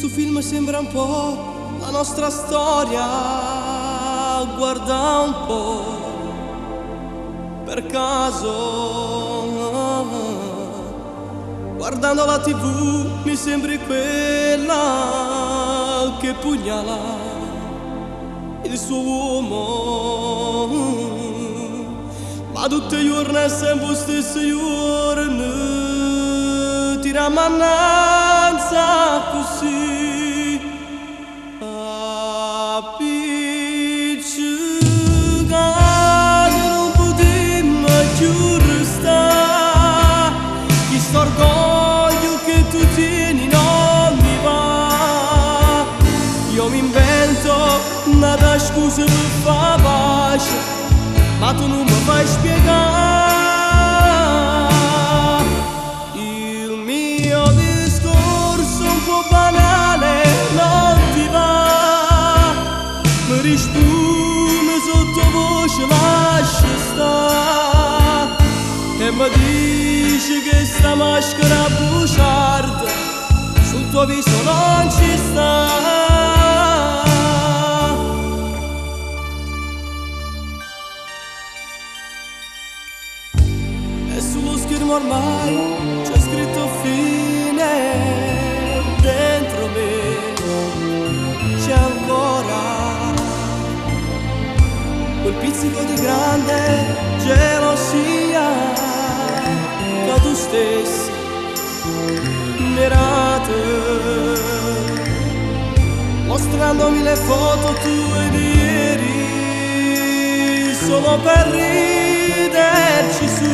Questo film sembra un po' la nostra storia, guarda un po' per caso. Guardando la TV mi sembri quella che pugnala il suo uomo, ma tutte le giorni è sempre lo stesso giorno, ti rammananza così. Appiccicato non potremmo più restare, questo orgoglio che tu tieni non mi va. Io mi invento una scusa per far pace, ma tu non mi fai spiegare. Il mio discorso un po' banale non ti va, mi risponde sottovoce lascia stare e mi dici che sta maschera bugiarda sul tuo viso non ci sta. Sullo schermo ormai c'è scritto fine, dentro me c'è ancora quel pizzico di grande gelosia che tu stessi mirate, mostrandomi le foto tue di ieri solo per riderci su.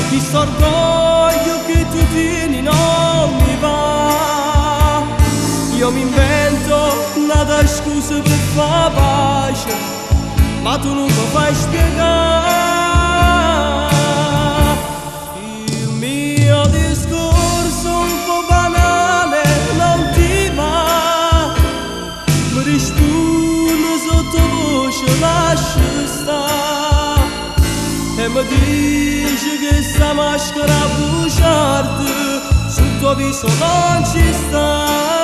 Questo orgoglio che tu tieni non mi va. Io mi invento una scusa per far pace, ma tu non mi fai spiegare. Il mio discorso un po' banale non ti va, mi risponde sottovoce lascia stare e mi dici che sta maschera bugiarda sul tuo viso non ci sta.